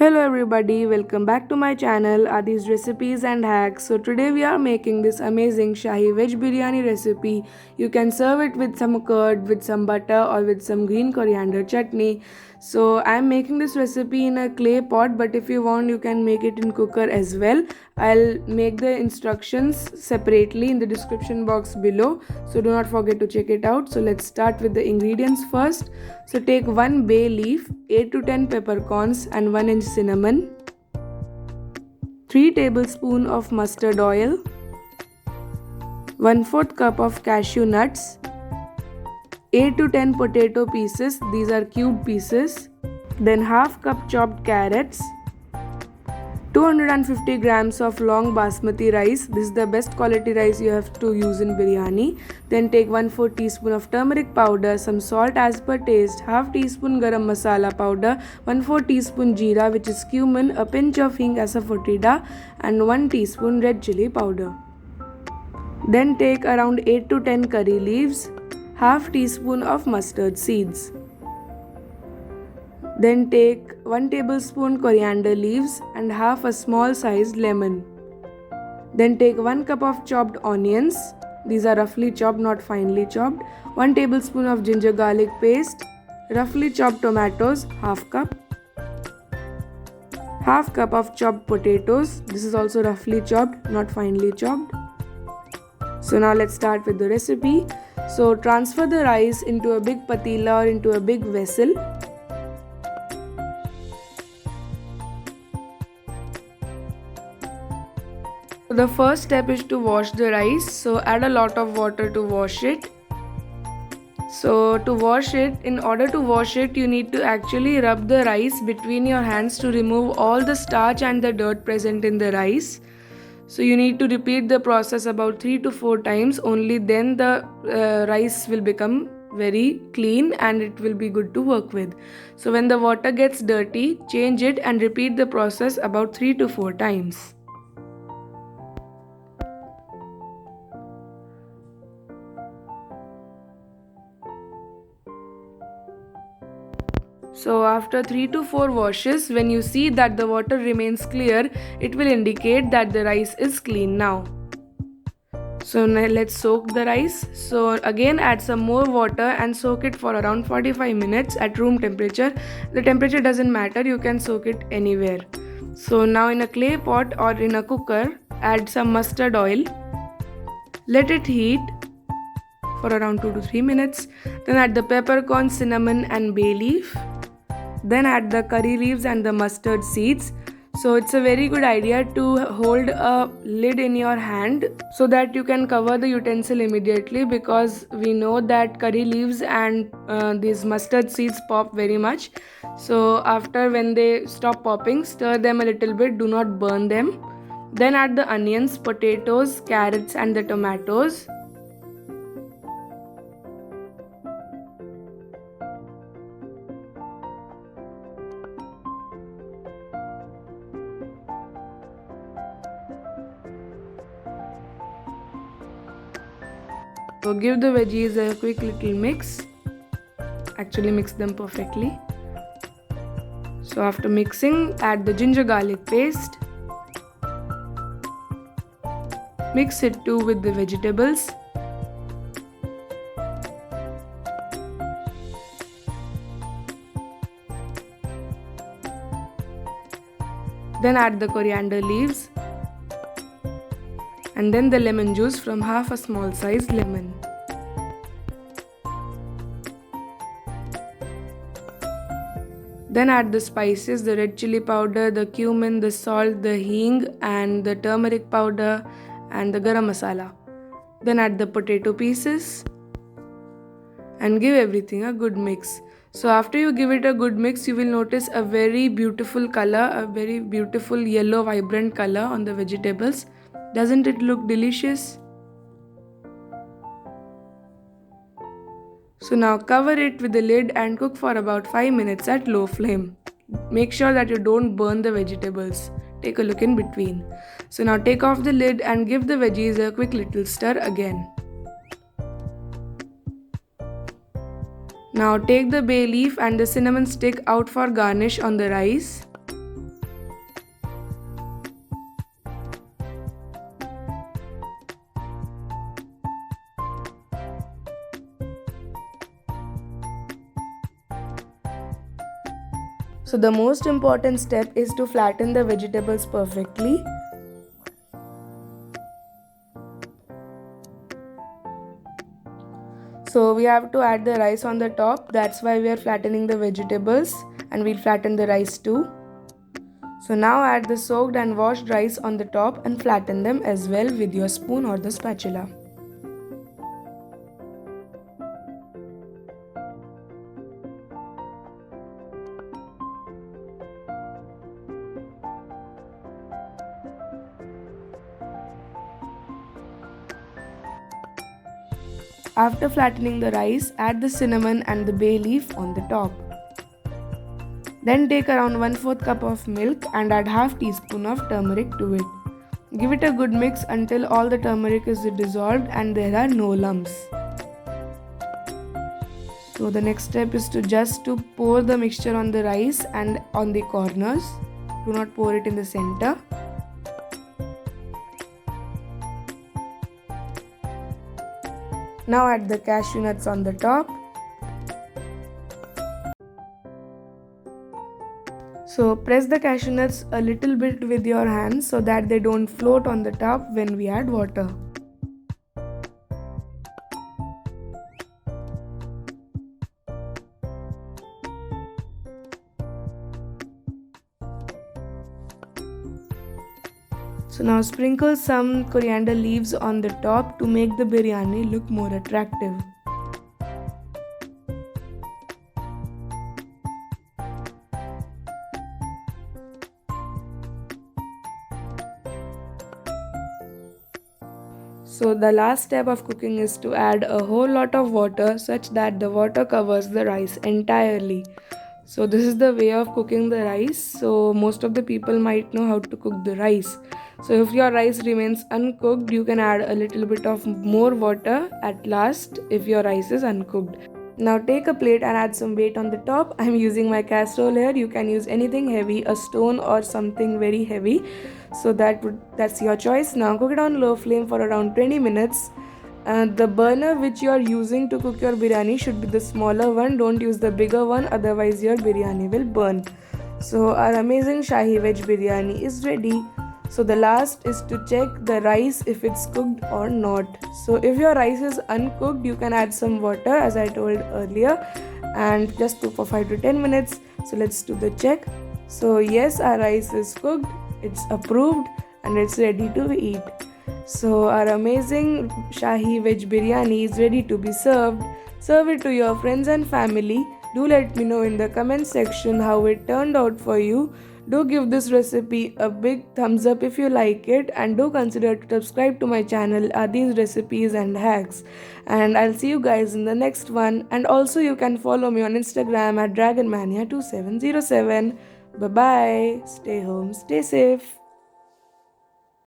Hello everybody, welcome back to my channel Adi's Recipes and Hacks. So today we are making this amazing Shahi Veg Biryani recipe. You can serve it with some curd, with some butter or with some green coriander chutney. So I am making this recipe in a clay pot, but if you want you can make it in cooker as well. I'll make the instructions separately in the description box below. So do not forget to check it out. So let's start with the ingredients first. So take 1 bay leaf, 8 to 10 peppercorns and 1 inch cinnamon, 3 tablespoons of mustard oil, 1/4 cup of cashew nuts, 8 to 10 potato pieces, these are cube pieces, then half cup chopped carrots, 250 grams of long basmati rice. This is the best quality rice you have to use in biryani. Then take 1/4 teaspoon of turmeric powder, some salt as per taste, half teaspoon garam masala powder, 1/4 teaspoon jeera which is cumin, a pinch of hing asafoetida and 1 teaspoon red chili powder. Then take around 8 to 10 curry leaves, half teaspoon of mustard seeds. Then take 1 tablespoon coriander leaves and half a small sized lemon. Then take 1 cup of chopped onions. These are roughly chopped, not finely chopped. 1 tablespoon of ginger garlic paste. Roughly chopped tomatoes, half cup. Half cup of chopped potatoes. This is also roughly chopped, not finely chopped. So now let's start with the recipe. So transfer the rice into a big patila or into a big vessel. The first step is to wash the rice. So add a lot of water to wash it. So to wash it, in order to wash it, you need to actually rub the rice between your hands to remove all the starch and the dirt present in the rice. So you need to repeat the process about 3 to 4 times. Only then the rice will become very clean and it will be good to work with. So when the water gets dirty, change it and repeat the process about 3 to 4 times. So after 3 to 4 washes, when you see that the water remains clear, it will indicate that the rice is clean now. So now let's soak the rice. So again add some more water and soak it for around 45 minutes at room temperature. The temperature doesn't matter, you can soak it anywhere. So now in a clay pot or in a cooker, add some mustard oil. Let it heat for around 2 to 3 minutes. Then add the peppercorn, cinnamon and bay leaf. Then add the curry leaves and the mustard seeds. So it's a very good idea to hold a lid in your hand so that you can cover the utensil immediately, because we know that curry leaves and these mustard seeds pop very much. So after, when they stop popping, stir them a little bit, do not burn them. Then add the onions, potatoes, carrots and the tomatoes. So give the veggies a quick little mix. Actually mix them perfectly. So after mixing, add the ginger garlic paste. Mix it too with the vegetables. Then add the coriander leaves. And then the lemon juice from half a small sized lemon. Then add the spices, the red chili powder, the cumin, the salt, the hing and the turmeric powder and the garam masala. Then add the potato pieces and give everything a good mix. So after you give it a good mix, you will notice a very beautiful color, a very beautiful yellow vibrant color on the vegetables. Doesn't it look delicious? So now cover it with the lid and cook for about 5 minutes at low flame. Make sure that you don't burn the vegetables. Take a look in between. So now take off the lid and give the veggies a quick little stir again. Now take the bay leaf and the cinnamon stick out for garnish on the rice. So the most important step is to flatten the vegetables perfectly. So we have to add the rice on the top. That's why we are flattening the vegetables, and we'll flatten the rice too. So now add the soaked and washed rice on the top and flatten them as well with your spoon or the spatula. After flattening the rice, add the cinnamon and the bay leaf on the top. Then take around 1/4 cup of milk and add half teaspoon of turmeric to it. Give it a good mix until all the turmeric is dissolved and there are no lumps. So the next step is to pour the mixture on the rice and on the corners. Do not pour it in the center. Now add the cashew nuts on the top. So press the cashew nuts a little bit with your hands so that they don't float on the top when we add water. So now sprinkle some coriander leaves on the top to make the biryani look more attractive. So the last step of cooking is to add a whole lot of water such that the water covers the rice entirely. So this is the way of cooking the rice. So most of the people might know how to cook the rice. So if your rice remains uncooked, you can add a little bit of more water at last if your rice is uncooked. Now take a plate and add some weight on the top. I'm using my casserole here. You can use anything heavy, a stone or something very heavy. So that's your choice. Now cook it on low flame for around 20 minutes. The burner which you are using to cook your biryani should be the smaller one. Don't use the bigger one, otherwise your biryani will burn. So our amazing Shahi veg biryani is ready. So the last is to check the rice if it's cooked or not. So if your rice is uncooked, you can add some water as I told earlier and just cook for 5 to 10 minutes. So let's do the check. So yes, our rice is cooked, it's approved and it's ready to eat. So our amazing Shahi veg biryani is ready to be served. Serve it to your friends and family. Do let me know in the comment section how it turned out for you. Do give this recipe a big thumbs up if you like it, and do consider to subscribe to my channel Adi's Recipes and Hacks. And I'll see you guys in the next one. And also you can follow me on Instagram at dragonmania2707. Bye bye. Stay home, stay safe.